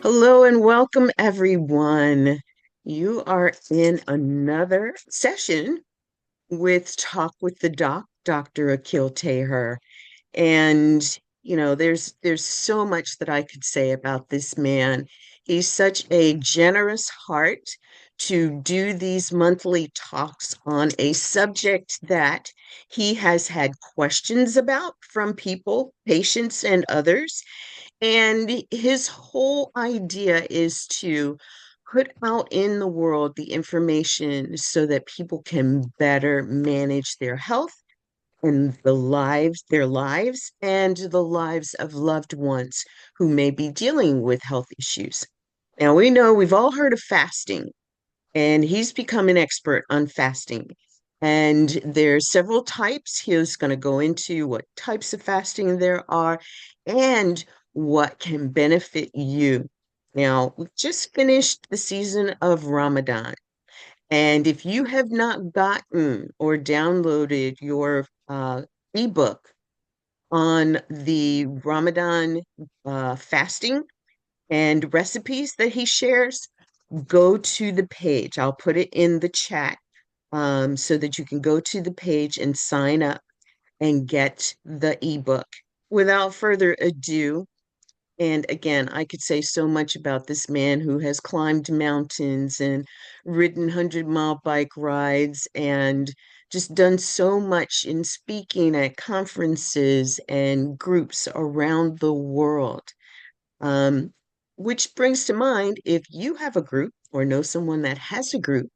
Hello and welcome, everyone. You are in another session with Talk with the Dr. Akil Taher. And, there's so much that I could say about this man. He's such a generous heart to do these monthly talks on a subject that he has had questions about from people, patients, and others. And his whole idea is to put out in the world the information so that people can better manage their health and their lives, and the lives of loved ones who may be dealing with health issues. Now, we know we've all heard of fasting, and he's become an expert on fasting. And there's several types. He's going to go into what types of fasting there are and what can benefit you. Now, we've just finished the season of Ramadan. And if you have not gotten or downloaded your ebook on the Ramadan fasting and recipes that he shares, go to the page. I'll put it in the chat so that you can go to the page and sign up and get the ebook. Without further ado, and again, I could say so much about this man who has climbed mountains and ridden 100-mile bike rides and just done so much in speaking at conferences and groups around the world. Um, which brings to mind, if you have a group or know someone that has a group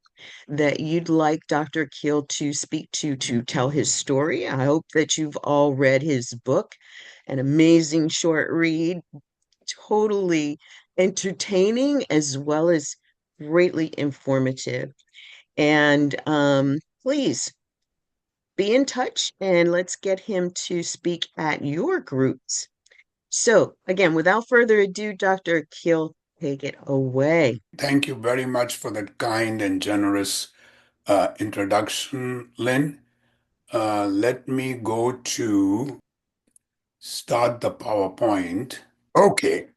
that you'd like Dr. Keel to speak to tell his story, I hope that you've all read his book, an amazing short read, totally entertaining as well as greatly informative. And please be in touch and let's get him to speak at your groups. So, again, without further ado, Dr. Akil, take it away. Thank you very much for that kind and generous introduction, Lynn. Let me go to start the PowerPoint. Okay,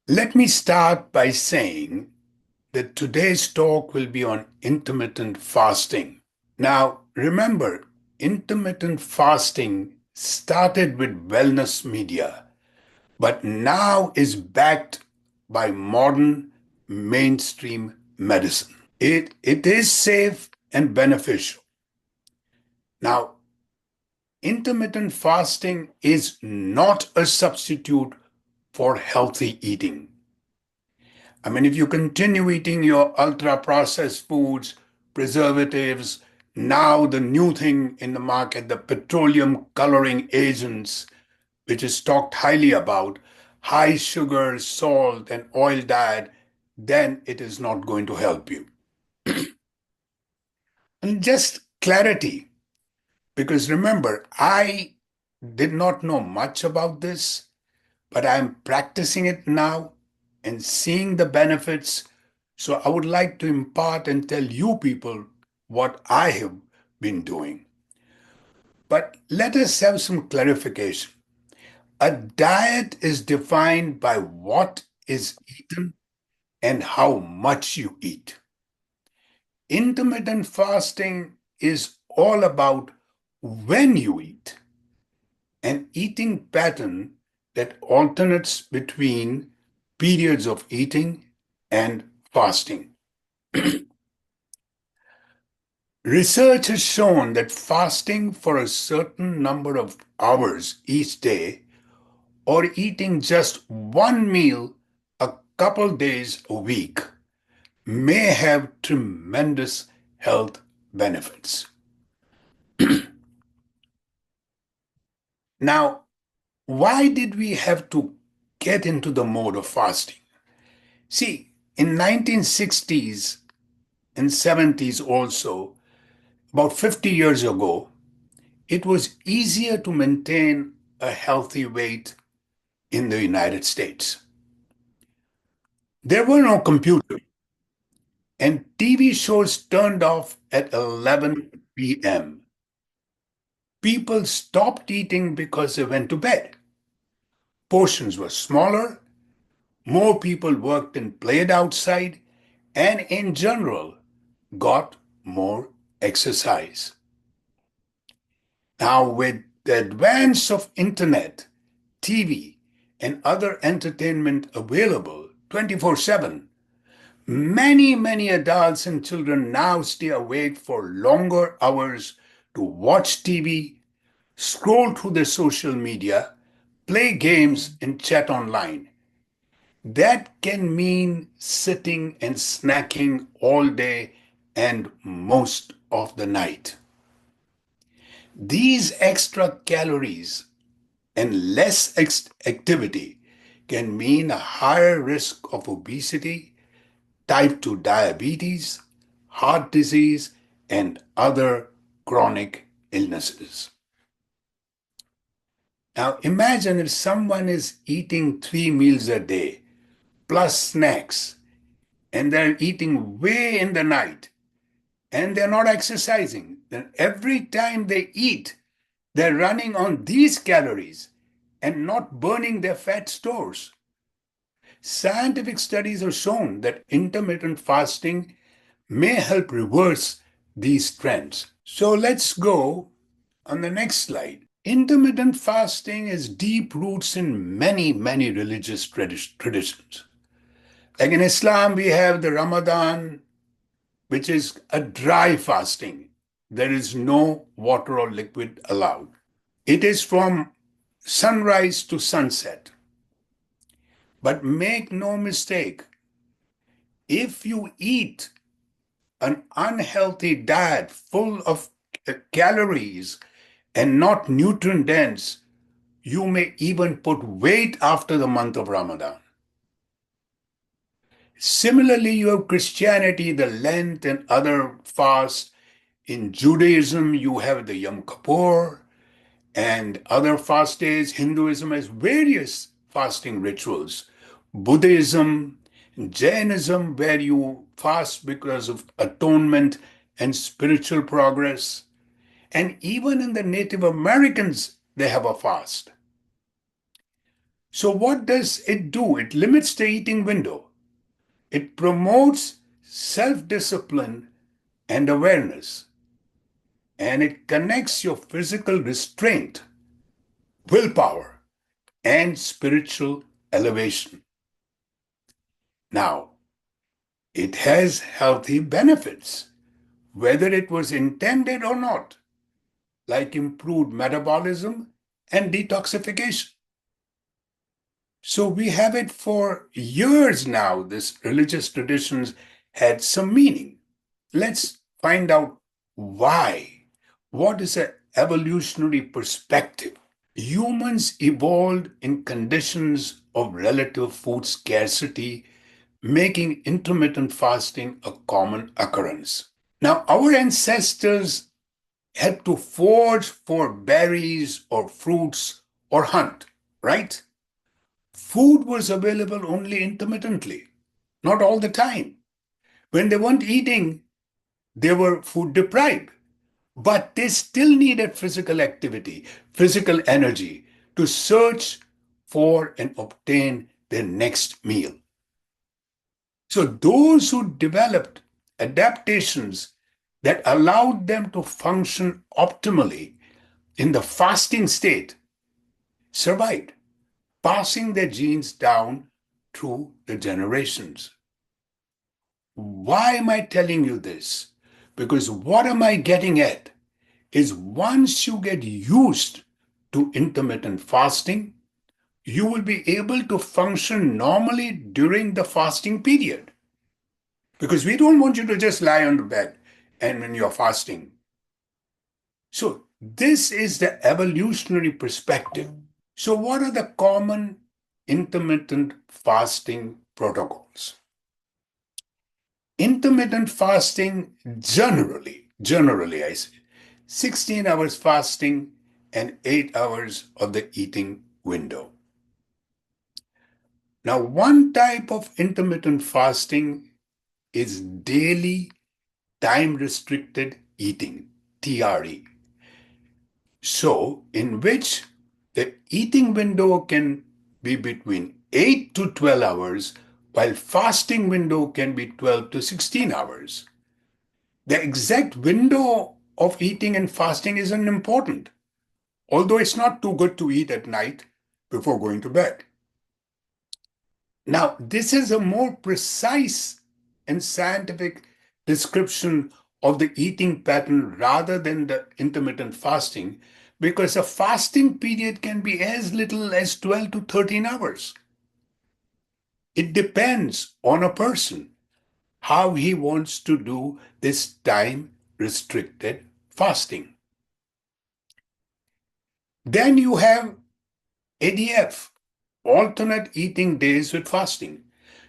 let me start by saying that today's talk will be on intermittent fasting. Now, remember, intermittent fasting started with wellness media, but now is backed by modern mainstream medicine. It is safe and beneficial. Now, intermittent fasting is not a substitute for healthy eating. I mean, if you continue eating your ultra processed foods, preservatives, now the new thing in the market, the petroleum coloring agents, which is talked highly about, high sugar, salt, and oil diet, then it is not going to help you. And just clarity, because remember, I did not know much about this, but I'm practicing it now and seeing the benefits. So I would like to impart and tell you people what I have been doing. But let us have some clarification. A diet is defined by what is eaten and how much you eat. Intermittent fasting is all about when you eat, an eating pattern that alternates between periods of eating and fasting. Research has shown that fasting for a certain number of hours each day or eating just one meal a couple days a week may have tremendous health benefits. Now, why did we have to get into the mode of fasting? See, in 1960s and 70s also, about 50 years ago, it was easier to maintain a healthy weight in the United States. There were no computers, and TV shows turned off at 11 p.m. People stopped eating because they went to bed. Portions were smaller, More people worked and played outside, and in general, got more exercise. Now, with the advance of internet, TV, and other entertainment available 24/7, many adults and children now stay awake for longer hours to watch TV, scroll through the social media, play games, and chat online. That can mean sitting and snacking all day and most of the night. These extra calories and less activity can mean a higher risk of obesity, type 2 diabetes, heart disease, and other chronic illnesses. Now, imagine if someone is eating 3 meals a day plus snacks, and they're eating way in the night, and they're not exercising. Then every time they eat, they're running on these calories and not burning their fat stores. Scientific studies have shown that intermittent fasting may help reverse these trends. So let's go on the next slide. Intermittent fasting has deep roots in many religious traditions. Like in Islam, we have the Ramadan, which is a dry fasting. There is no water or liquid allowed. It is from sunrise to sunset. But make no mistake, if you eat an unhealthy diet full of calories and not nutrient dense, you may even put weight after the month of Ramadan. Similarly, you have Christianity, the Lent, and other fasts. In Judaism, you have the Yom Kippur and other fast days. Hinduism has various fasting rituals. Buddhism, Jainism, where you fast because of atonement and spiritual progress. And even in the Native Americans, they have a fast. So, what does it do? It limits the eating window, it promotes self discipline and awareness, and it connects your physical restraint, willpower, and spiritual elevation. Now, it has healthy benefits, whether it was intended or not, like improved metabolism and detoxification. So we have it for years now. This religious traditions had some meaning. Let's find out why. What is an evolutionary perspective? Humans evolved in conditions of relative food scarcity, making intermittent fasting a common occurrence. Now, our ancestors had to forage for berries or fruits or hunt, right? Food was available only intermittently, not all the time. When they weren't eating, they were food deprived, but they still needed physical activity, physical energy to search for and obtain their next meal. So, those who developed adaptations that allowed them to function optimally in the fasting state survived, passing their genes down through the generations. Why am I telling you this? Because what am I getting at is once you get used to intermittent fasting, you will be able to function normally during the fasting period. Because we don't want you to just lie on the bed and when you're fasting. So, this is the evolutionary perspective. So, what are the common intermittent fasting protocols? Intermittent fasting generally I say, 16 hours fasting and 8 hours of the eating window. Now, one type of intermittent fasting is daily time restricted eating, TRE. So, in which the eating window can be between 8 to 12 hours, while fasting window can be 12 to 16 hours. The exact window of eating and fasting isn't important, although it's not too good to eat at night before going to bed. Now, this is a more precise and scientific description of the eating pattern rather than the intermittent fasting, because a fasting period can be as little as 12 to 13 hours. It depends on a person how he wants to do this time restricted fasting. Then you have ADF, alternate eating days with fasting.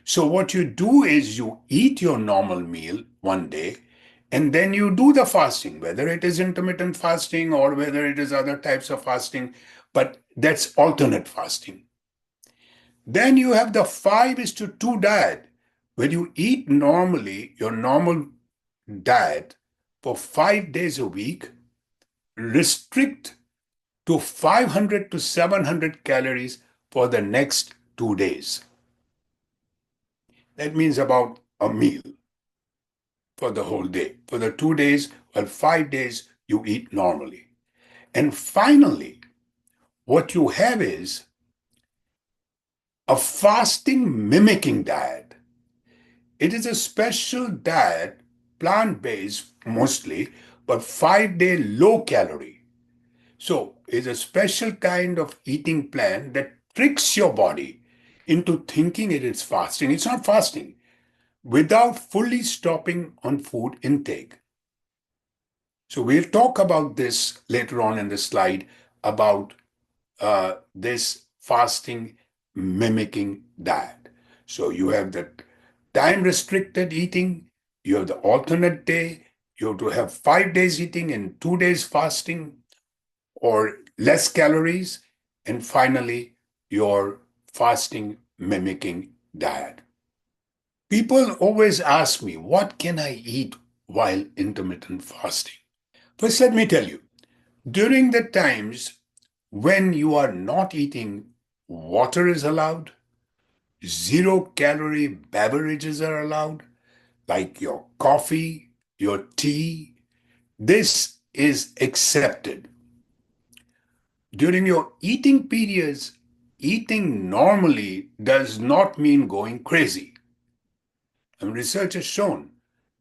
So, what you do is you eat your normal meal one day and then you do the fasting, whether it is intermittent fasting or whether it is other types of fasting, but that's alternate fasting. Then you have the 5 is to 2 diet, where you eat normally your normal diet for 5 days a week, restrict to 500 to 700 calories for the next 2 days. That means about a meal for the whole day. For the 2 days or 5 days, you eat normally. And finally, what you have is a fasting mimicking diet. It is a special diet, plant based mostly, but 5 day low calorie. So, it's a special kind of eating plan that tricks your body into thinking it is fasting. It's not fasting without fully stopping on food intake. So, we'll talk about this later on in the slide about this fasting mimicking diet. So, you have the time restricted eating, you have the alternate day, you have to have 5 days eating and 2 days fasting, or less calories, and finally, your fasting mimicking diet. People always ask me, what can I eat while intermittent fasting? First, let me tell you, during the times when you are not eating, water is allowed, 0 calorie beverages are allowed, like your coffee, your tea. This is accepted. During your eating periods, eating normally does not mean going crazy. And research has shown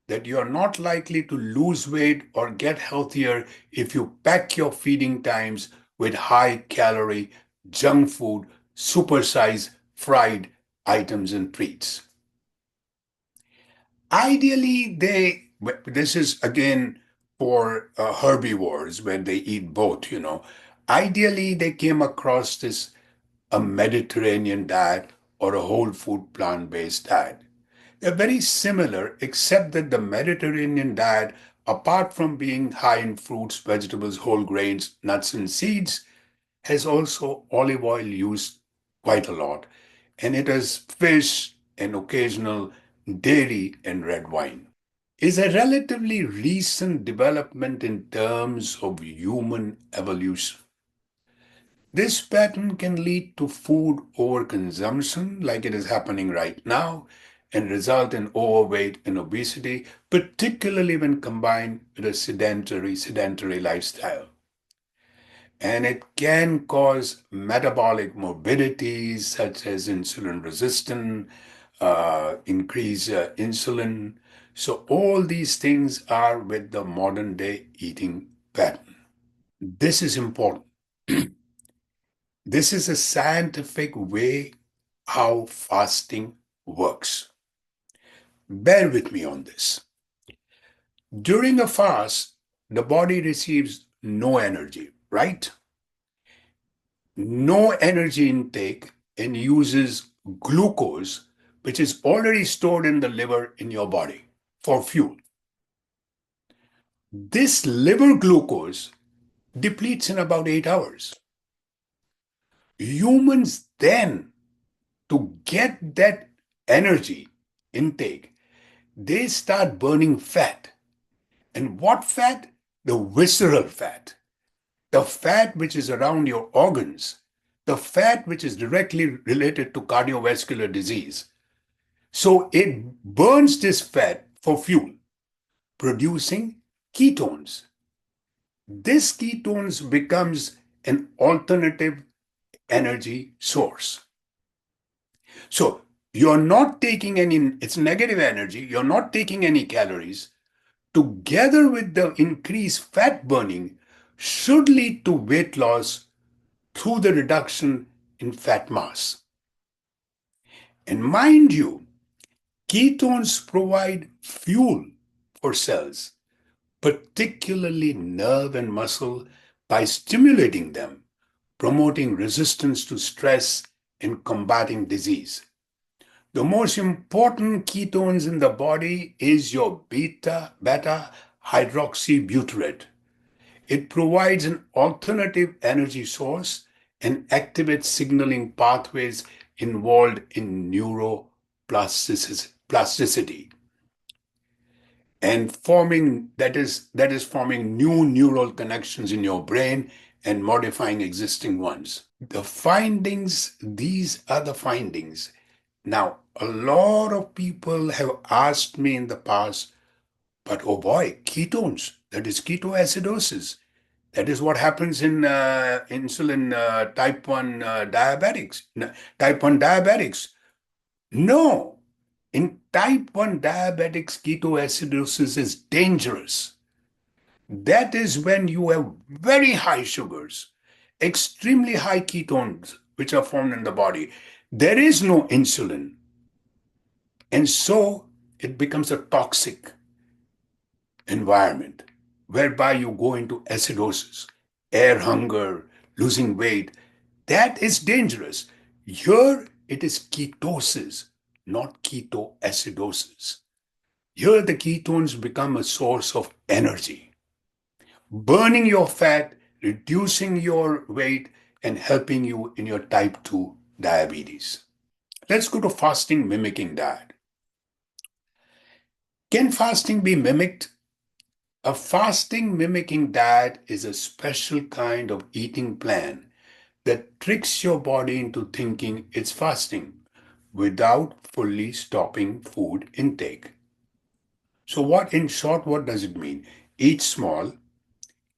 that you are not likely to lose weight or get healthier if you pack your feeding times with high calorie, junk food, supersized fried items and treats. Ideally, this is again for herbivores when they eat both. Ideally, they came across this a Mediterranean diet or a whole food plant based diet. They're very similar, except that the Mediterranean diet, apart from being high in fruits, vegetables, whole grains, nuts, and seeds, has also olive oil used quite a lot. And it has fish and occasional dairy and red wine. Is a relatively recent development in terms of human evolution. This pattern can lead to food overconsumption, like it is happening right now, and result in overweight and obesity, particularly when combined with a sedentary lifestyle. And it can cause metabolic morbidities such as insulin resistance, increase insulin. So all these things are with the modern day eating pattern. This is important. This is a scientific way how fasting works. Bear with me on this. During a fast, the body receives no energy, right? No energy intake and uses glucose, which is already stored in the liver in your body for fuel. This liver glucose depletes in about 8 hours. Humans then, to get that energy intake, they start burning fat. And what fat? The visceral fat, the fat which is around your organs, the fat which is directly related to cardiovascular disease. So it burns this fat for fuel, producing ketones. This ketones becomes an alternative energy source. So you're not taking any, it's negative energy, you're not taking any calories. Together with the increased fat burning, should lead to weight loss through the reduction in fat mass. And mind you, ketones provide fuel for cells, particularly nerve and muscle, by stimulating them, promoting resistance to stress and combating disease. The most important ketones in the body is your beta hydroxybutyrate. It provides an alternative energy source and activates signaling pathways involved in neuroplasticity and forming that is forming new neural connections in your brain and modifying existing ones. These are the findings. Now, a lot of people have asked me in the past, but oh boy, ketones, that is ketoacidosis. That is what happens in insulin type 1 diabetics. Type 1 diabetics. No, in type 1 diabetics, ketoacidosis is dangerous. That is when you have very high sugars, extremely high ketones, which are formed in the body. There is no insulin. And so it becomes a toxic environment whereby you go into acidosis, air hunger, losing weight. That is dangerous. Here it is ketosis, not ketoacidosis. Here the ketones become a source of energy, burning your fat, reducing your weight, and helping you in your type 2 diabetes. Let's go to fasting mimicking diet. Can fasting be mimicked? A fasting mimicking diet is a special kind of eating plan that tricks your body into thinking it's fasting without fully stopping food intake. So, in short, what does it mean? Eat small,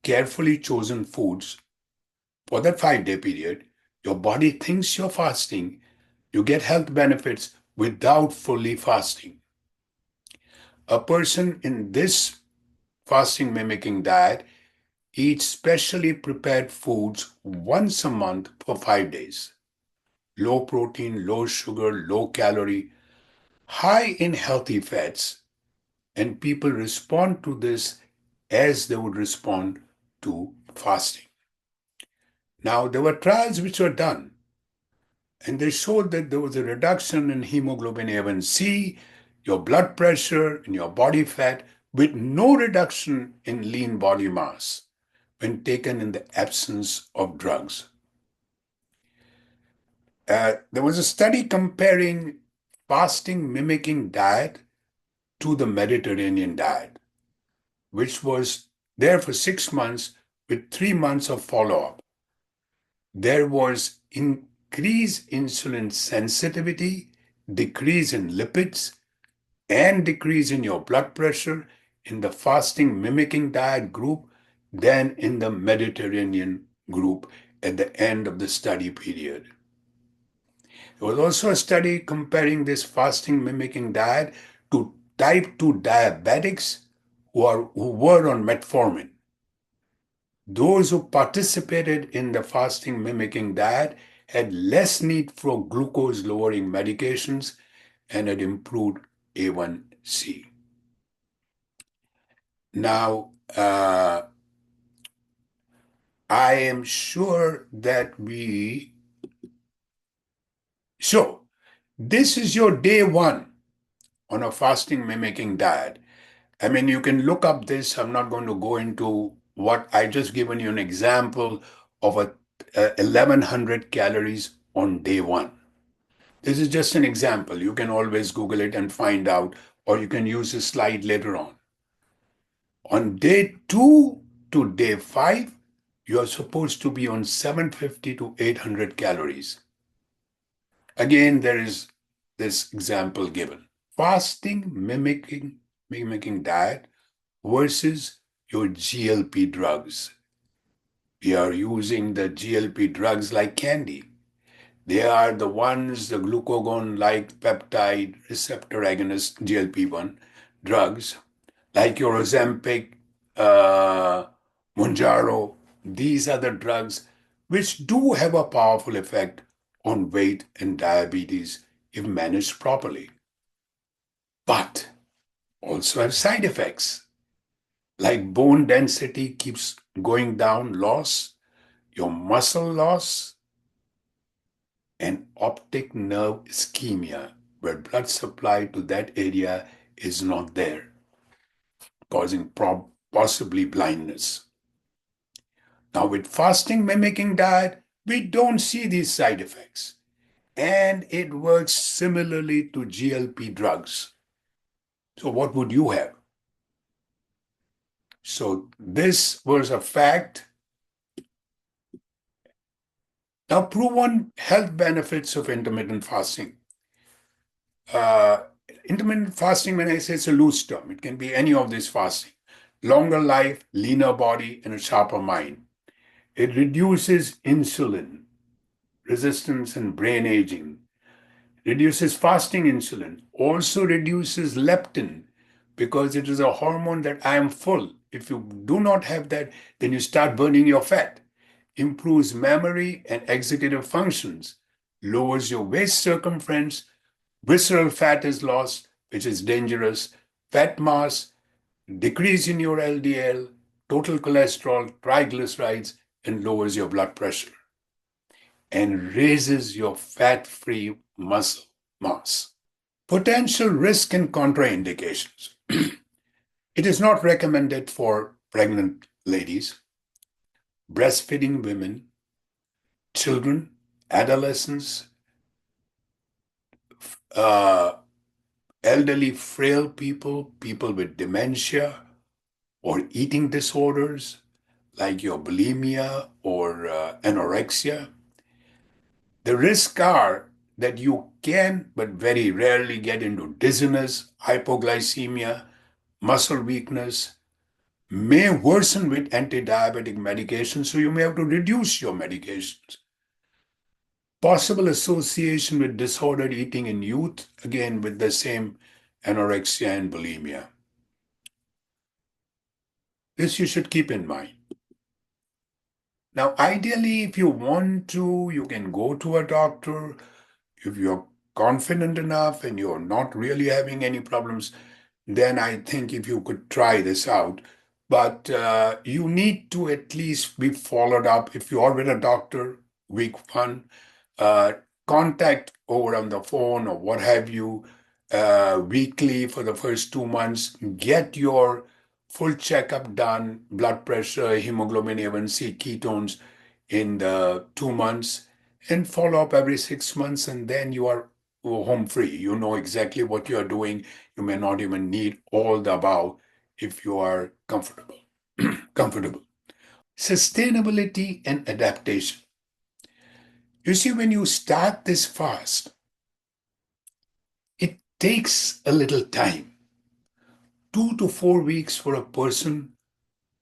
carefully chosen foods for that 5 day period. Your body thinks you're fasting. You get health benefits without fully fasting. A person in this fasting mimicking diet eats specially prepared foods once a month for 5 days. Low protein, low sugar, low calorie, high in healthy fats, and people respond to this as they would respond to fasting. Now, there were trials which were done, and they showed that there was a reduction in hemoglobin A1C, your blood pressure, and your body fat, with no reduction in lean body mass when taken in the absence of drugs. There was a study comparing fasting mimicking diet to the Mediterranean diet, which was there for 6 months with 3 months of follow up. There was increased insulin sensitivity, decrease in lipids, and decrease in your blood pressure in the fasting mimicking diet group than in the Mediterranean group at the end of the study period. There was also a study comparing this fasting mimicking diet to type 2 diabetics who were on metformin. Those who participated in the fasting mimicking diet had less need for glucose lowering medications and had improved A1C. Now, I am sure that so this is your day one on a fasting mimicking diet. I mean, you can look up this. I'm not going to go into what I just given you an example of 1100 calories on day one. This is just an example. You can always Google it and find out, or you can use this slide later on. On day 2 to day 5, You are supposed to be on 750 to 800 calories. Again, there is this example given. Fasting mimicking diet versus your GLP drugs. We are using the GLP drugs like candy. They are the ones, the glucagon-like peptide receptor agonist GLP-1 drugs, like your Ozempic, Mounjaro. These are the drugs which do have a powerful effect on weight and diabetes if managed properly, but also have side effects like bone density keeps going down loss, your muscle loss, and optic nerve ischemia, where blood supply to that area is not there, causing possibly blindness. Now, with fasting mimicking diet, we don't see these side effects, and it works similarly to GLP drugs. So, what would you have? So, this was a fact. Now, proven health benefits of intermittent fasting. Uh, Intermittent fasting, when I say it's a loose term, it can be any of this fasting. Longer life, leaner body, and a sharper mind. It reduces insulin resistance and brain aging, reduces fasting insulin, also reduces leptin because it is a hormone that I am full. If you do not have that, then you start burning your fat. Improves memory and executive functions, lowers your waist circumference, visceral fat is lost, which is dangerous, fat mass, decrease in your LDL, total cholesterol, triglycerides, and lowers your blood pressure and raises your fat free muscle mass. Potential risk and contraindications. It is not recommended for pregnant ladies, breastfeeding women, children, adolescents, uh, elderly, frail people, people with dementia or eating disorders like your bulimia or anorexia. The risks are that you can, but very rarely, get into dizziness, hypoglycemia, muscle weakness, may worsen with anti-diabetic medication, so you may have to reduce your medications. Possible association with disordered eating in youth, again with the same anorexia and bulimia. This you should keep in mind. Now, ideally, if you want to, you can go to a doctor. If you're confident enough and you're not really having any problems, then I think if you could try this out. But you need to at least be followed up. If you are with a doctor, week 1, uh, contact over on the phone or what have you, weekly for the first 2 months. Get your full checkup done, blood pressure, hemoglobin A1C, ketones in the 2 months, and follow up every 6 months, and then you are home free. You know exactly what you are doing. You may not even need all the above if you are comfortable. Comfortable. Sustainability and adaptation. You see, when you start this fast, it takes a little time, 2 to 4 weeks for a person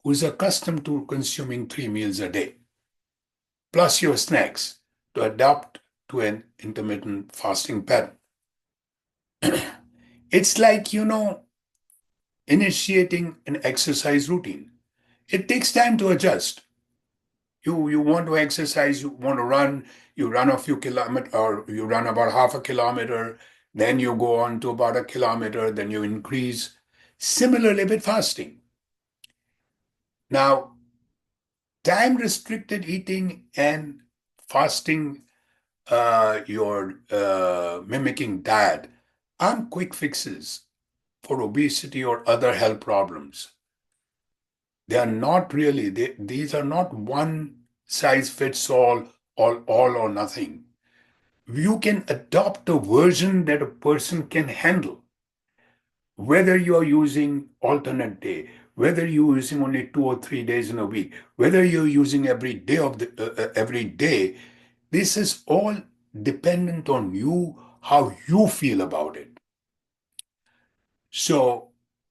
who is accustomed to consuming 3 meals a day, plus your snacks, to adapt to an intermittent fasting pattern. It's like, initiating an exercise routine. It takes time to adjust. You want to exercise, you want to run, you run a few kilometers, or you run about half a kilometer, then you go on to about a kilometer, then you increase. Similarly with fasting. Now, time restricted eating and fasting, your mimicking diet aren't quick fixes for obesity or other health problems. They are not really, these are not one size fits all or nothing. You can adopt a version that a person can handle, whether you are using alternate day, whether you're using only 2 or 3 days in a week, whether you're using every day of the every day, this is all dependent on you, how you feel about it. So,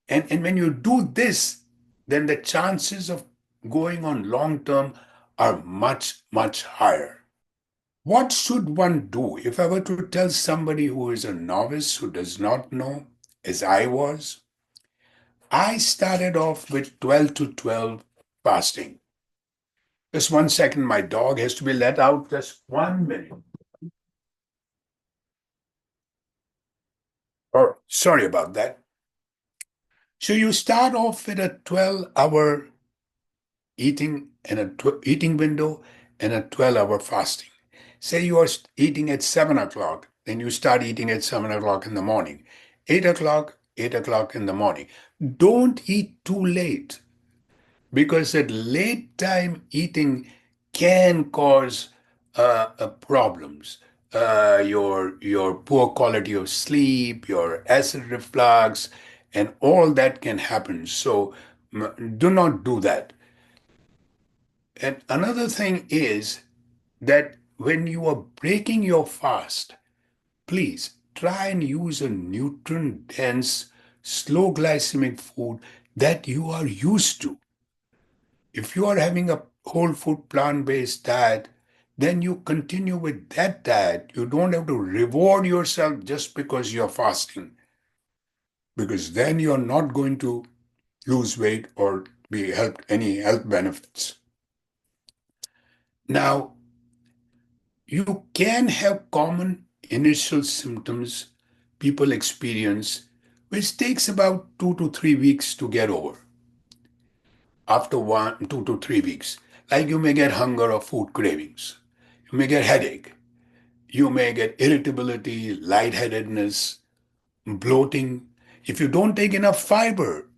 and when you do this, then the chances of going on long term are much, much higher. What should one do if I were to tell somebody who is a novice who does not know, as I was? I started off with 12 to 12 fasting. Just 1 second, my dog has to be let out. Just 1 minute. Oh, sorry about that. So you start off with a 12-hour eating and eating window and a 12-hour fasting. Say you are eating at 7 o'clock, then you start eating at 7 o'clock in the morning. 8 o'clock, 8 o'clock in the morning. Don't eat too late because at late time eating can cause problems. Your poor quality of sleep, your acid reflux, and all that can happen. So do not do that. And another thing is that when you are breaking your fast, please try and use a nutrient dense, slow glycemic food that you are used to. If you are having a whole food plant based diet, then you continue with that diet. You don't have to reward yourself just because you're fasting, because then you're not going to lose weight or be helped any health benefits. Now, you can have common initial symptoms people experience, which takes about 2 to 3 weeks to get over. After 2 to 3 weeks, like you may get hunger or food cravings, you may get headache, you may get irritability, lightheadedness, bloating. If you don't take enough fiber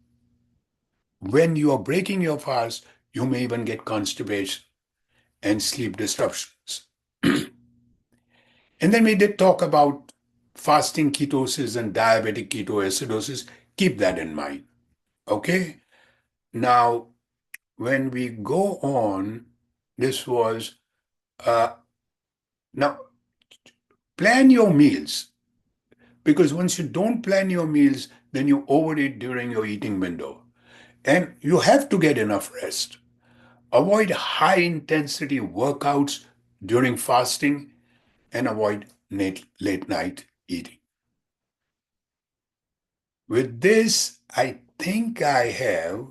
when you are breaking your fast, you may even get constipation and sleep disruptions. And then we did talk about fasting ketosis and diabetic ketoacidosis. Keep that in mind. Okay? Now, when we go on, this was now plan your meals because once you don't plan your meals, then you overeat during your eating window. And you have to get enough rest. Avoid high intensity workouts during fasting and avoid late night eating. With this, I think I have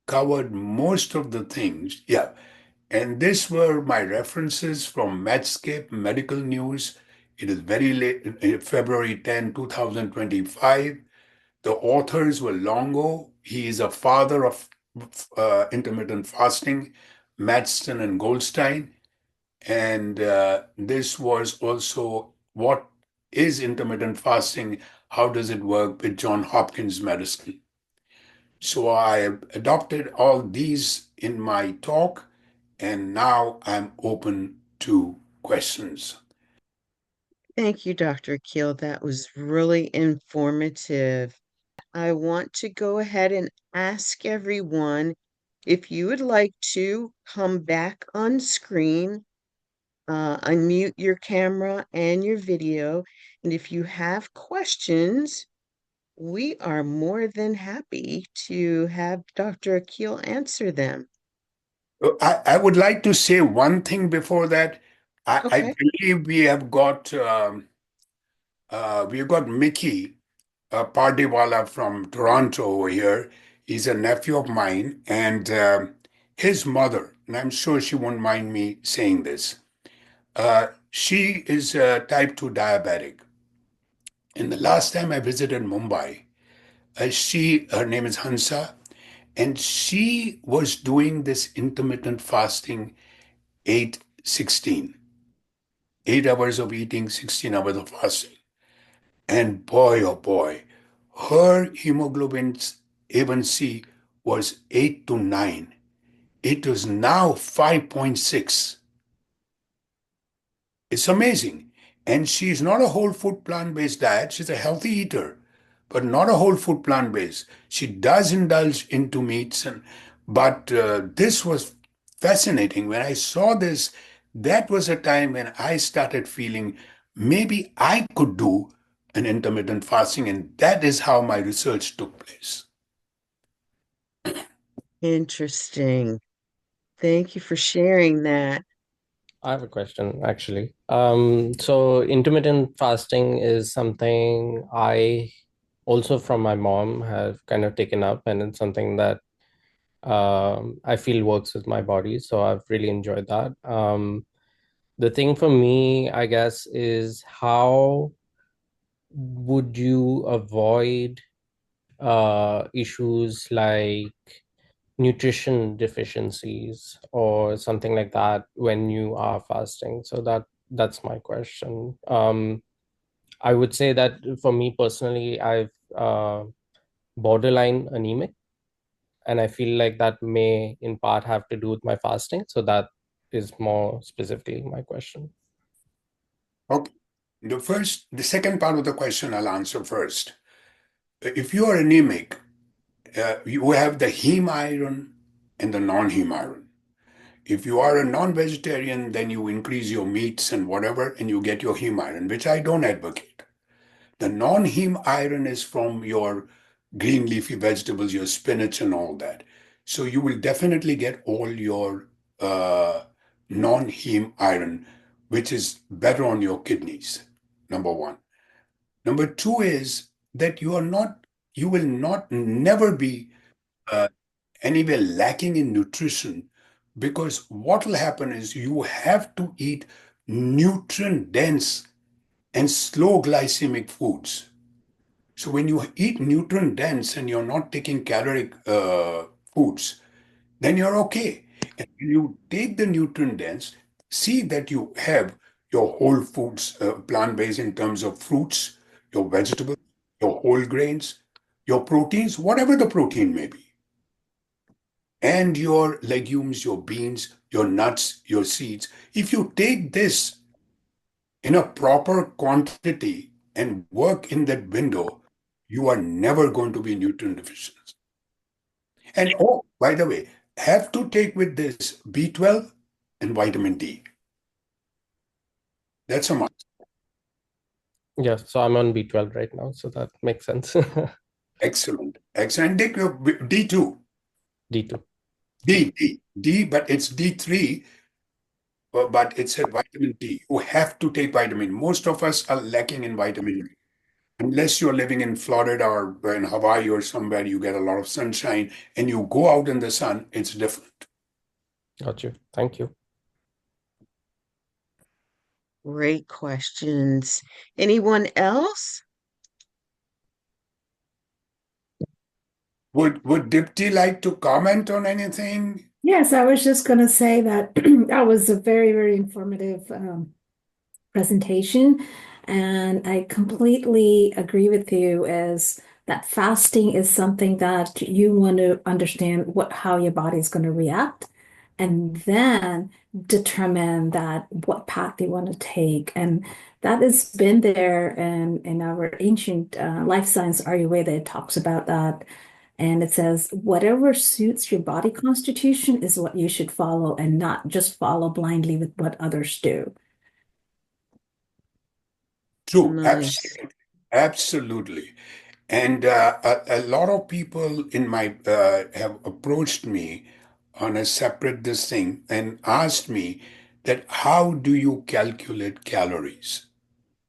covered most of the things. Yeah. And these were my references from Medscape Medical News. It is very late, February 10, 2025. The authors were Longo. He is a father of intermittent fasting, Madsen and Goldstein. And this was also what is intermittent fasting? How does it work with John Hopkins Medicine? So I adopted all these in my talk, and now I'm open to questions. Thank you, Dr. Keel. That was really informative. I want to go ahead and ask everyone if you would like to come back on screen, unmute your camera and your video. And if you have questions, we are more than happy to have Dr. Akil answer them. I would like to say one thing before that. I Okay. believe we've got Mickey Pardiwala from Toronto over here. He's a nephew of mine, and his mother, and I'm sure she won't mind me saying this. She is type 2 diabetic. And the last time I visited Mumbai, her name is Hansa, and she was doing this intermittent fasting 8-16, 8 hours of eating, 16 hours of fasting. And boy, oh boy, her hemoglobin A1C was 8 to 9. It is now 5.6. It's amazing. And she's not a whole food plant based diet, she's a healthy eater. but not a whole food plant-based. She does indulge into meats, but this was fascinating. When I saw this, that was a time when I started feeling maybe I could do an intermittent fasting, and that is how my research took place. Interesting. Thank you for sharing that. I have a question actually. So intermittent fasting is something I also from my mom have kind of taken up, and it's something that I feel works with my body. So I've really enjoyed that. The thing for me, I guess, is how would you avoid issues like nutrition deficiencies or something like that when you are fasting? So that's my question. I would say that for me personally, I've borderline anemic, and I feel like that may in part have to do with my fasting. So that is more specifically my question. Okay. The second part of the question I'll answer first. If you are anemic, you have the heme iron and the non-heme iron. If you are a non-vegetarian, then you increase your meats and whatever, and you get your heme iron, which I don't advocate. The non-heme iron is from your green leafy vegetables, your spinach and all that. So you will definitely get all your uh, non-heme iron, which is better on your kidneys, number one. Number two is that you will not never be uh, anywhere lacking in nutrition, because what will happen is you have to eat nutrient dense and slow glycemic foods. So when you eat nutrient dense and you're not taking caloric foods, then you're okay. And when you take the nutrient dense, see that you have your whole foods, plant based in terms of fruits, your vegetables, your whole grains, your proteins, whatever the protein may be, and your legumes, your beans, your nuts, your seeds. If you take this in a proper quantity and work in that window, you are never going to be nutrient deficient. And oh, by the way, have to take with this B12 and vitamin D. That's a must. Yeah, so I'm on B12 right now, so that makes sense. Excellent. Excellent. Take your D2. D2. D, but it's D3, but it's a vitamin D. You have to take vitamin. Most of us are lacking in vitamin D. Unless you're living in Florida or in Hawaii or somewhere, you get a lot of sunshine and you go out in the sun, it's different. Got you. Thank you. Great questions. Anyone else? Would Dipti like to comment on anything? Yes, I was just going to say that that was a very, very informative presentation. And I completely agree with you as that fasting is something that you want to understand how your body is going to react and then determine that what path you want to take. And that has been there in our ancient life science Ayurveda. It talks about that. And it says, whatever suits your body constitution is what you should follow and not just follow blindly with what others do. True, Nice. absolutely. Absolutely. And a lot of people in my have approached me on a separate this thing and asked me that how do you calculate calories,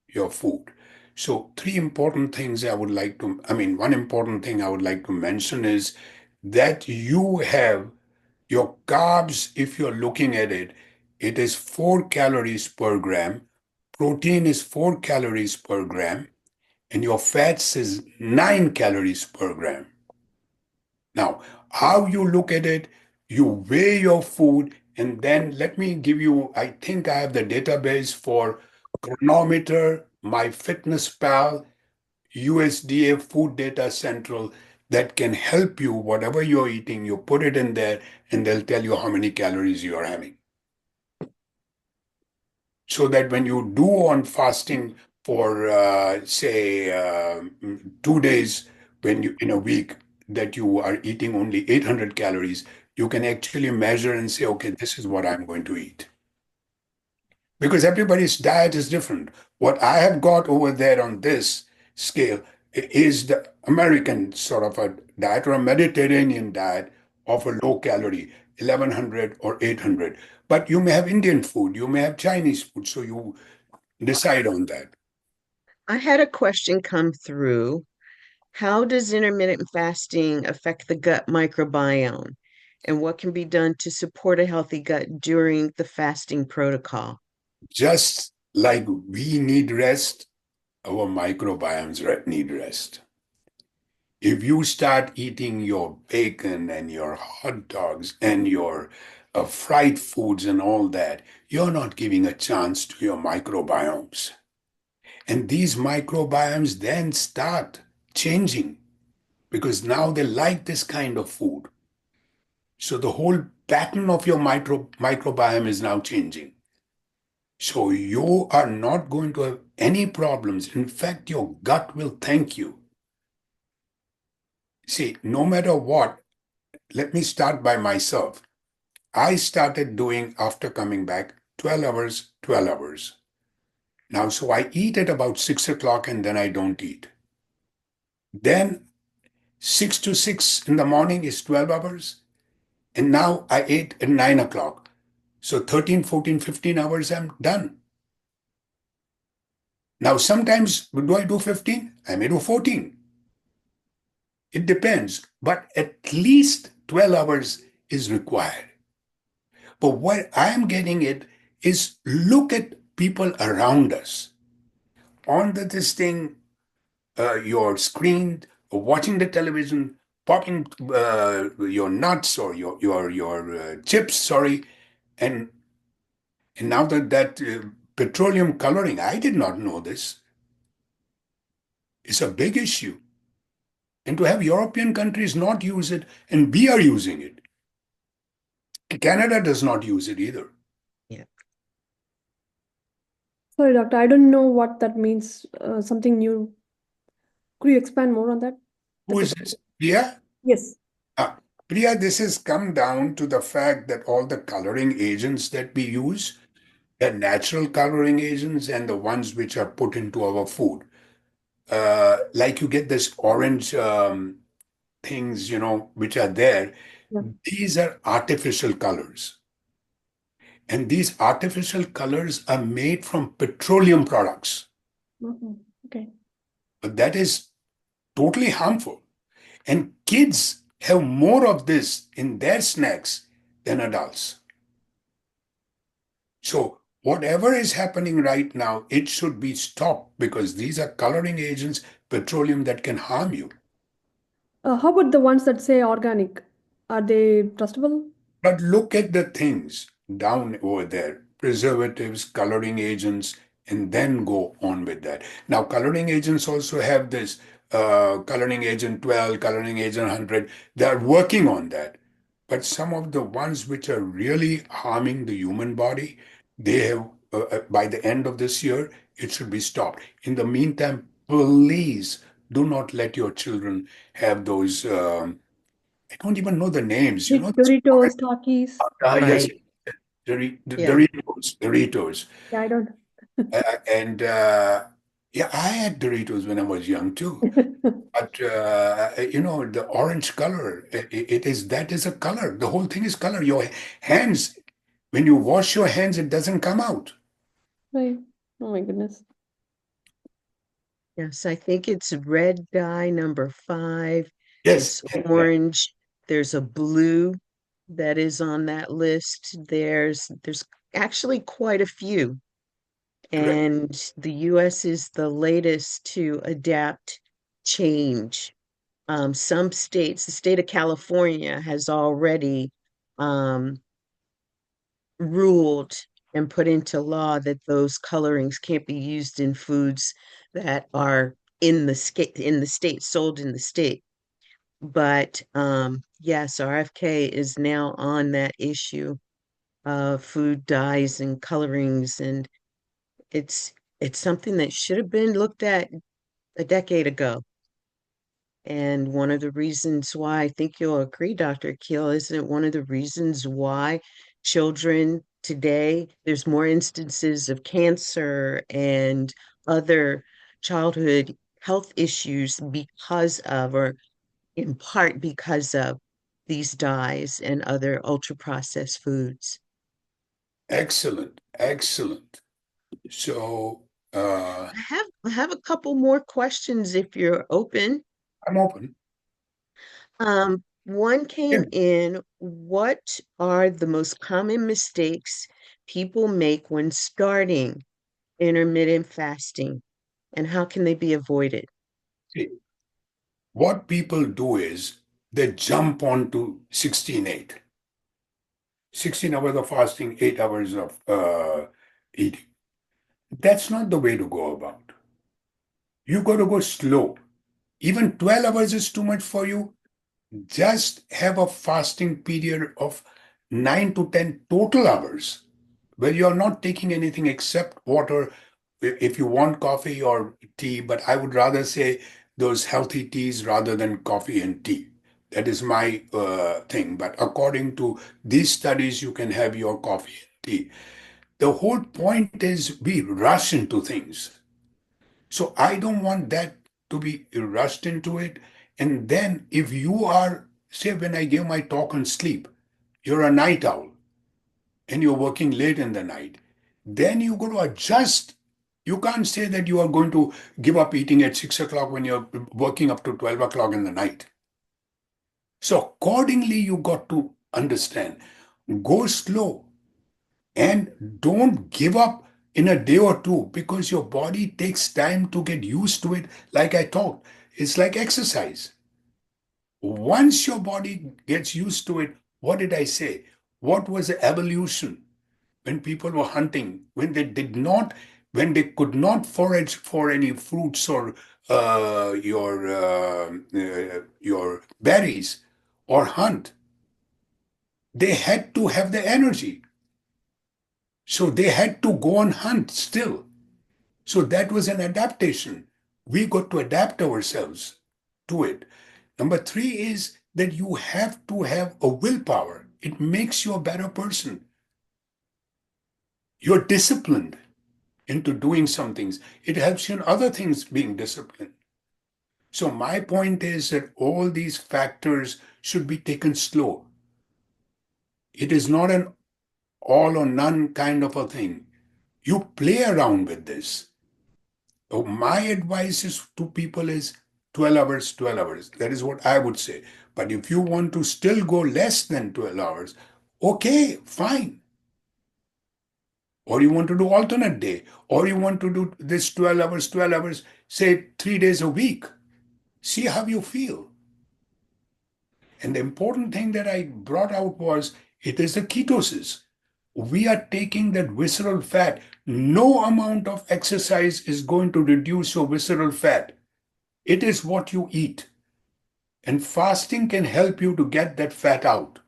your food? So three important things I would like to, I mean, one important thing I would like to mention is that you have your carbs, if you're looking at it, it is 4 calories per gram, protein is 4 calories per gram, and your fats is 9 calories per gram. Now, how you look at it, you weigh your food, and then let me give you, I think I have the database for Chronometer, MyFitnessPal, USDA Food Data Central that can help you, whatever you're eating, you put it in there, and they'll tell you how many calories you are having. So that when you do on fasting for say 2 days when you in a week that you are eating only 800 calories, you can actually measure and say, okay, this is what I'm going to eat. Because everybody's diet is different. What I have got over there on this scale is the American sort of a diet or a Mediterranean diet of a low calorie, 1100 or 800. But you may have Indian food, you may have Chinese food, so you decide on that. I had a question come through. How does intermittent fasting affect the gut microbiome? And what can be done to support a healthy gut during the fasting protocol? Just like we need rest, our microbiomes need rest. If you start eating your bacon and your hot dogs and your fried foods and all that, you're not giving a chance to your microbiomes. And these microbiomes then start changing because now they like this kind of food. So the whole pattern of your microbiome is now changing. So you are not going to have any problems. In fact, your gut will thank you. See, no matter what, let me start by myself. I started doing after coming back 12 hours, 12 hours. Now, so I eat at about 6 o'clock and then I don't eat. Then 6 to 6 in the morning is 12 hours. And now I ate at 9 o'clock. So 13, 14, 15 hours, I'm done. Now, sometimes do I do 15? I may do 14. It depends, but at least 12 hours is required. But what I'm getting at is look at people around us. On this thing, your screen, watching the television, popping your nuts or your chips, sorry, and now that petroleum coloring, I did not know this. It's a big issue. And to have European countries not use it, and we are using it. Canada does not use it either. Yeah. Sorry, doctor, I don't know what that means. Something new. Could you expand more on that? The Who is petroleum. this? Yeah. Yes. Ah, Priya, this has come down to the fact that all the coloring agents that we use, the natural coloring agents and the ones which are put into our food. Like you get this orange things, which are there. Yeah. These are artificial colors. And these artificial colors are made from petroleum products. Okay. But that is totally harmful. And kids have more of this in their snacks than adults. So, whatever is happening right now, it should be stopped because these are coloring agents, petroleum that can harm you. How about the ones that say organic? Are they trustable? But look at the things down over there preservatives, coloring agents, and then go on with that. Now, coloring agents also have this coloring agent 12, coloring agent 100. They are working on that. But some of the ones which are really harming the human body, they have, by the end of this year, it should be stopped. In the meantime, please do not let your children have those. I don't even know the names. Doritos, Takis. Yes, Right. Yeah. Doritos, Doritos. Yeah, I don't. And yeah, I had Doritos when I was young too. But the orange color, that is a color. The whole thing is color. Your hands, when you wash your hands, it doesn't come out. Right. Oh my goodness. Yes, I think it's red dye number 5. Yes, It's yes, yes, orange. There's a blue that is on that list. There's actually quite a few. correct. And the US is the latest to adapt change. Some states, the state of California has already um, ruled and put into law that those colorings can't be used in foods that are in the state, sold in the state. But yes, RFK is now on that issue of food dyes and colorings, and it's it's something that should have been looked at a decade ago. And one of the reasons why I think you'll agree, Dr. Keel, isn't it one of the reasons why children today, there's more instances of cancer and other childhood health issues because of, or in part because of, these dyes and other ultra processed foods. Excellent, excellent. So I have a couple more questions if you're open. I'm open. One Yeah. came in, what are the most common mistakes people make when starting intermittent fasting, and how can they be avoided? See, what people do is they jump onto 16/8. 16 hours of fasting, 8 hours of eating. That's not the way to go about. You got to go slow. Even 12 hours is too much for you. Just have a fasting period of 9 to 10 total hours where you're not taking anything except water. If you want coffee or tea, but I would rather say those healthy teas rather than coffee and tea. That is my thing. But according to these studies, you can have your coffee and tea. The whole point is we rush into things. So I don't want that to be rushed into it. And then if you are, say, when I give my talk on sleep, you're a night owl and you're working late in the night, then you got to adjust. You can't say that you are going to give up eating at 6 o'clock when you're working up to 12 o'clock in the night. So accordingly, you got to understand, go slow and don't give up in a day or two because your body takes time to get used to it. Like I talked, it's like exercise. Once your body gets used to it, what did I say? What was the evolution when people were hunting, when they could not forage for any fruits or your berries or hunt, they had to have the energy. So they had to go on hunt still. So that was an adaptation. We got to adapt ourselves to it. Number three is that you have to have a willpower. It makes you a better person. You're disciplined into doing some things. It helps you in other things being disciplined. So my point is that all these factors should be taken slow. It is not an all or none kind of a thing. You play around with this. So my advice is to people is 12 hours, 12 hours. That is what I would say. But if you want to still go less than 12 hours, okay, fine. Or you want to do alternate day, or you want to do this 12 hours, say 3 days a week. See how you feel. And the important thing that I brought out was it is the ketosis. We are taking that visceral fat. No amount of exercise is going to reduce your visceral fat. It is what you eat. And fasting can help you to get that fat out.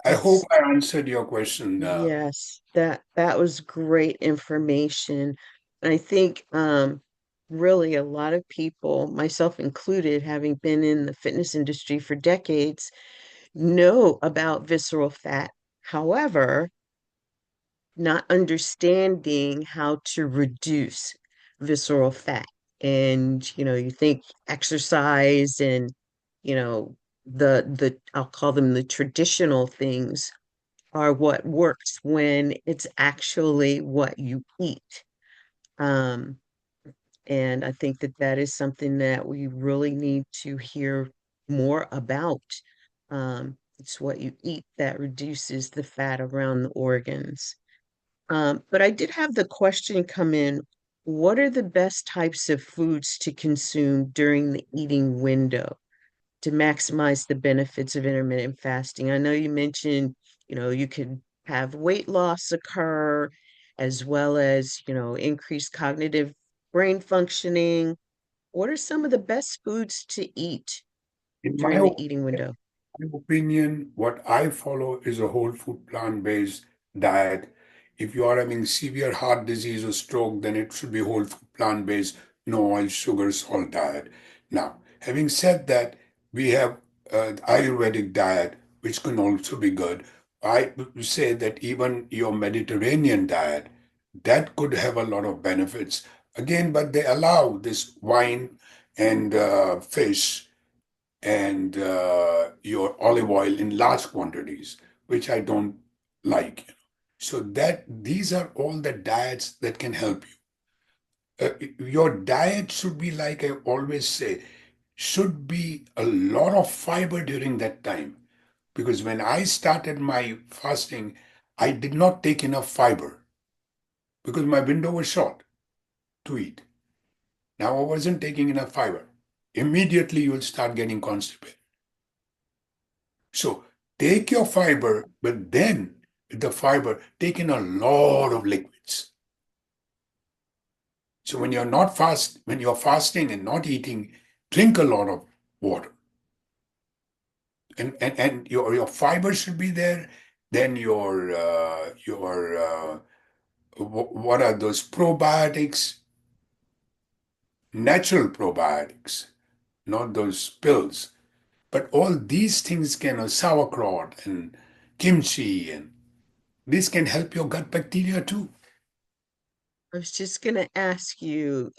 I hope That's I answered your question. Yes, that was great information. I think really a lot of people, myself included, having been in the fitness industry for decades, know about visceral fat. However, not understanding how to reduce visceral fat. And, you think exercise and, you know, the I'll call them the traditional things are what works when it's actually what you eat. Um, and I think that that is something that we really need to hear more about. It's what you eat that reduces the fat around the organs. But I did have the question come in, what are the best types of foods to consume during the eating window to maximize the benefits of intermittent fasting? I know you mentioned, you could have weight loss occur as well as, increased cognitive brain functioning. What are some of the best foods to eat In during the eating window? my opinion, what I follow is a whole food plant-based diet. If you are having severe heart disease or stroke, then it should be whole food, plant-based, no oil, sugar, salt diet. Now, having said that, we have Ayurvedic diet, which can also be good. I would say that even your Mediterranean diet, that could have a lot of benefits. Again, but they allow this wine and fish and your olive oil in large quantities, which I don't like. So that these are all the diets that can help you. Your diet should be, like I always say, should be a lot of fiber during that time. Because when I started my fasting, I did not take enough fiber because my window was short to eat. Now I wasn't taking enough fiber. Immediately you'll start getting constipated. So take your fiber, but then with the fiber, take in a lot of liquids. So when you're fasting and not eating, drink a lot of water. And your fiber should be there. Then what are those probiotics? Natural probiotics, not those pills. But all these things can, sauerkraut and kimchi, and this can help your gut bacteria too. I was just going to ask you,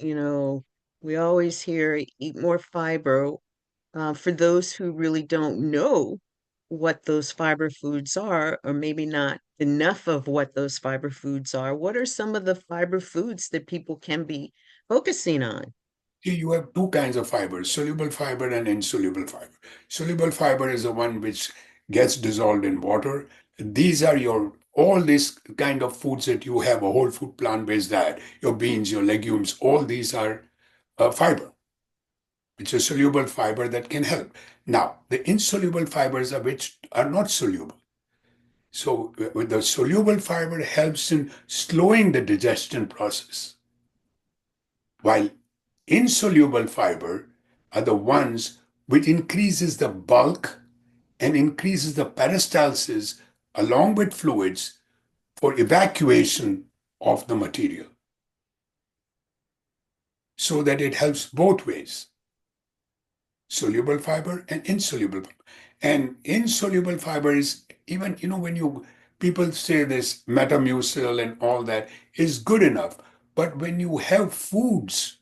we always hear eat more fiber. For those who really don't know what those fiber foods are, or maybe not enough of what those fiber foods are, what are some of the fiber foods that people can be focusing on? See, you have two kinds of fibers, soluble fiber and insoluble fiber. Soluble fiber is the one which gets dissolved in water. These are all these kind of foods that you have, a whole food plant-based diet, your beans, your legumes, all these are fiber. It's a soluble fiber that can help. Now, the insoluble fibers are which are not soluble. So with the soluble fiber helps in slowing the digestion process, while insoluble fiber are the ones which increases the bulk and increases the peristalsis along with fluids for evacuation of the material, so that it helps both ways, soluble fiber and insoluble fiber. And insoluble fiber is, even, when people say this metamucil and all that is good enough, but when you have foods,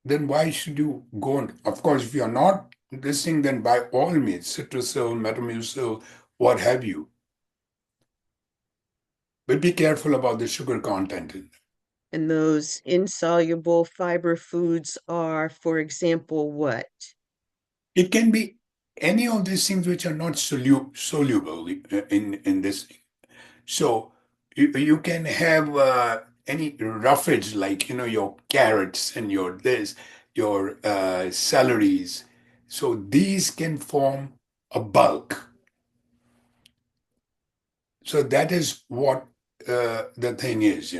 then why should you go on? Of course, if you're not this thing, then by all means, citrusyl, metamucil, what have you. But be careful about the sugar content in there. And those insoluble fiber foods are, for example, what? It can be any of these things which are not soluble in this thing. So you can have any roughage, like your carrots and your this, your celeries. So these can form a bulk. So that is what the thing is.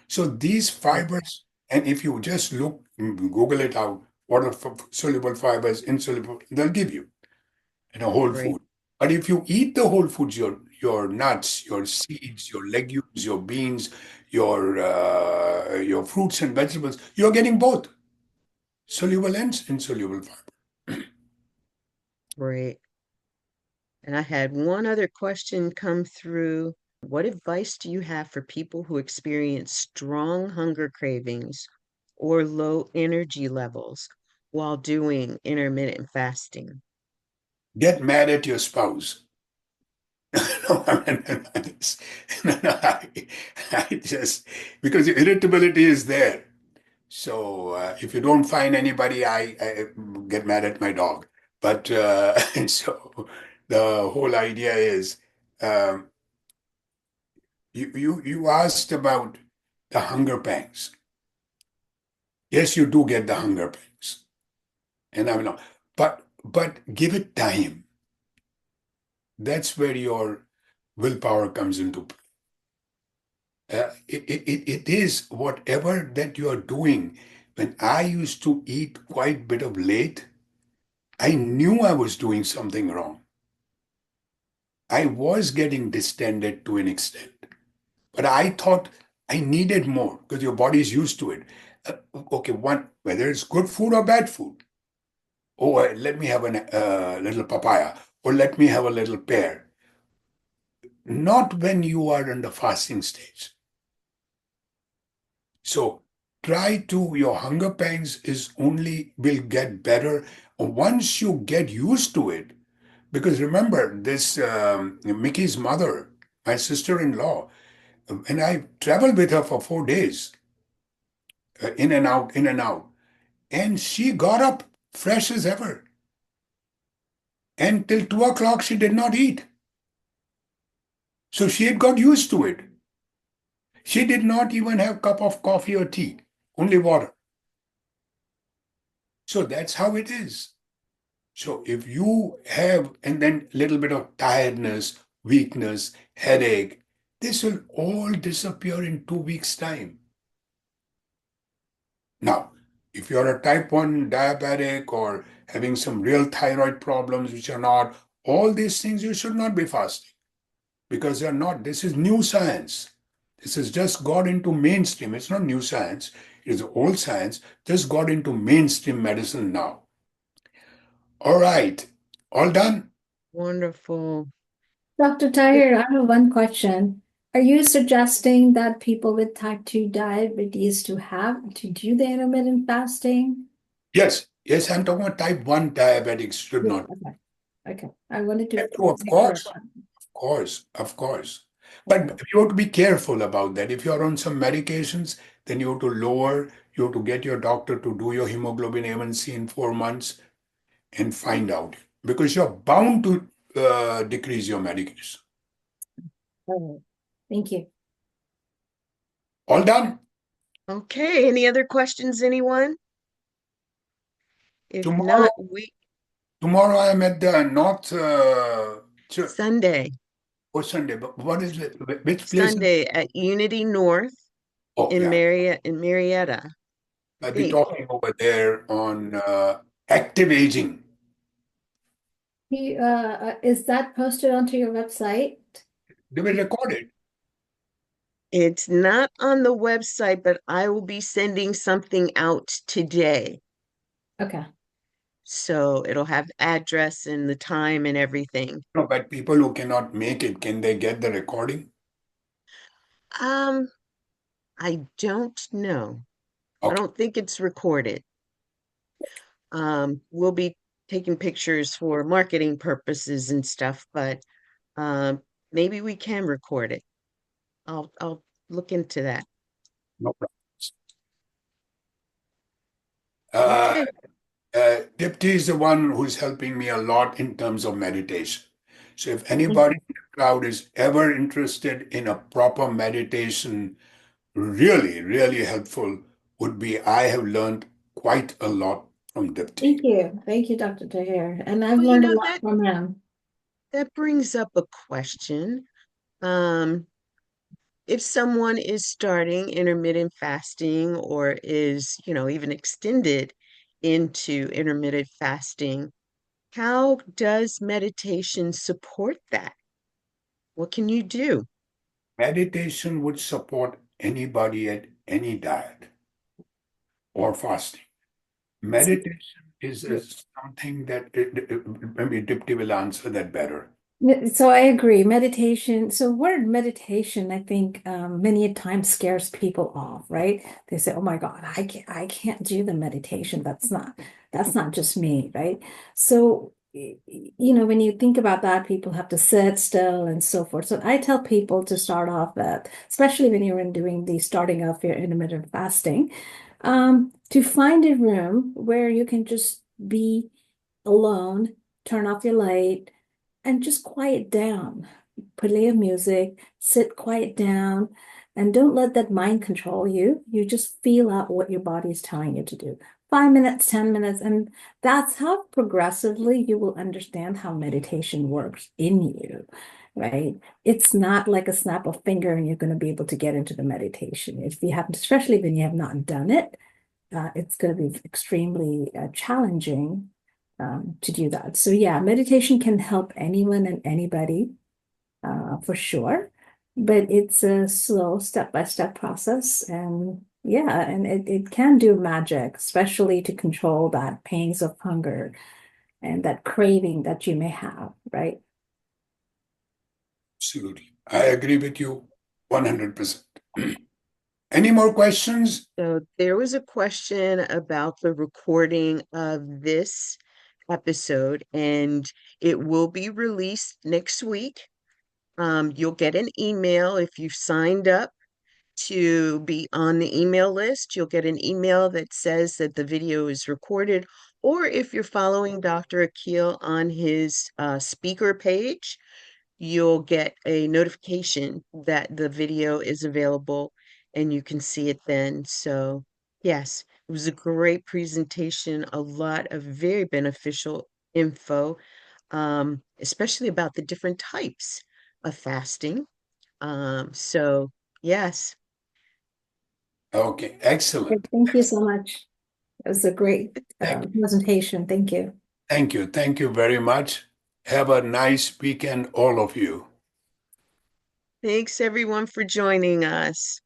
So these Right. fibers, and if you just look, Google it out, what are soluble fibers, insoluble, they'll give you in a whole Right. food. But if you eat the whole foods, your nuts, your seeds, your legumes, your beans, your fruits and vegetables, you're getting both soluble and insoluble fiber. Right. And I had one other question come through. What advice do you have for people who experience strong hunger cravings or low energy levels while doing intermittent fasting? Get mad at your spouse. No, I mean, I just, because the irritability is there. So if you don't find anybody, I get mad at my dog. But and so the whole idea is, um, you asked about the hunger pangs. Yes, you do get the hunger pangs, and I know, but give it time. That's where your willpower comes into play. It is whatever that you are doing. When I used to eat quite a bit of late, I knew I was doing something wrong. I was getting distended to an extent, but I thought I needed more because your body is used to it. Okay, one, whether it's good food or bad food. Oh, let me have a little papaya, or let me have a little pear. Not when you are in the fasting stage. So try to, your hunger pangs is only will get better once you get used to it. Because remember, this Mickey's mother, my sister-in-law, and I traveled with her for 4 days, in and out, in and out. And she got up fresh as ever. And till 2 o'clock, she did not eat. So she had got used to it. She did not even have a cup of coffee or tea, only water. So that's how it is. So if you have, and then a little bit of tiredness, weakness, headache, this will all disappear in 2 weeks' time. Now, if you're a type 1 diabetic or having some real thyroid problems, which are not, all these things you should not be fasting because they're not. This is new science. This has just got into mainstream. It's not new science, it is old science, just got into mainstream medicine now. All right, all done? Wonderful. Dr. Tahir, I have one question. Are you suggesting that people with type 2 diabetes to do the intermittent fasting? Yes, yes, I'm talking about type 1 diabetics should Yeah, not. okay. Okay. I wanted to Type 2, of make sure. course, of course, of course. Okay. But you have to be careful about that. If you're on some medications, then you have to lower, you have to get your doctor to do your hemoglobin A1C in 4 months and find out because you're bound to decrease your medication. All right. Thank you. All done? Okay, any other questions, anyone? If Tomorrow, not, we tomorrow I'm at the North Church Sunday, or Sunday. But what is it? Which place? Sunday at Unity North Oh, in yeah. Marietta, I I'll be think. talking over there on active aging. Is that posted onto your website? They will record it. It's not on the website, but I will be sending something out today. Okay. So it'll have the address and the time and everything. No, but people who cannot make it, can they get the recording? Um, I don't know. I Okay, don't think it's recorded. We'll be taking pictures for marketing purposes and stuff, but maybe we can record it. I'll look into that. no problem. Okay. Dipti is the one who's helping me a lot in terms of meditation. So if anybody in the crowd is ever interested in a proper meditation, really, really helpful would be I have learned quite a lot from Dipti. Thank you. Thank you, Dr. Tahir. And I've Well, you learned a know lot from him. that brings up a question. Um, if someone is starting intermittent fasting or is, even extended into intermittent fasting, how does meditation support that? What can you do? Meditation would support anybody at any diet or fasting. Meditation is something that maybe Dipti will answer that better. So I agree. Meditation. So word meditation, I think many a time scares people off, right? They say, "Oh my God, I can't do the meditation. That's not just me, right?" So when you think about that, people have to sit still and so forth. So I tell people to start off that, especially when you're in doing the starting off your intermittent fasting, to find a room where you can just be alone, turn off your light and just quiet down. Play a music, sit quiet down, and don't let that mind control you. You just feel out what your body is telling you to do. 5 minutes, 10 minutes, and that's how progressively you will understand how meditation works in you, right? It's not like a snap of finger and you're going to be able to get into the meditation. If you haven't, especially when you have not done it, it's going to be extremely challenging to do that. So yeah, meditation can help anyone and anybody. for sure. But it's a slow step-by-step process. And yeah, and it can do magic, especially to control that pangs of hunger and that craving that you may have, right? Absolutely. I agree with you 100%. Any more questions? So there was a question about the recording of this episode, and it will be released next week. You'll get an email if you've signed up to be on the email list. You'll get an email that says that the video is recorded, or if you're following Dr. Akil on his speaker page, you'll get a notification that the video is available and you can see it then. So, yes, it was a great presentation, a lot of very beneficial info, especially about the different types of fasting. So, yes, Okay, excellent. Thank you so much. It was a great Thank, presentation. Thank you. thank you. Thank you very much. Have a nice weekend, all of you. thanks everyone for joining us.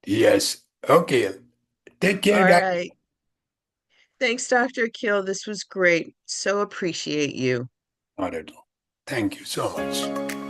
Yes. Okay. Take care, All guys. right. Thanks, Dr. Akil. This was great. So appreciate you. Not at all. Thank you so much.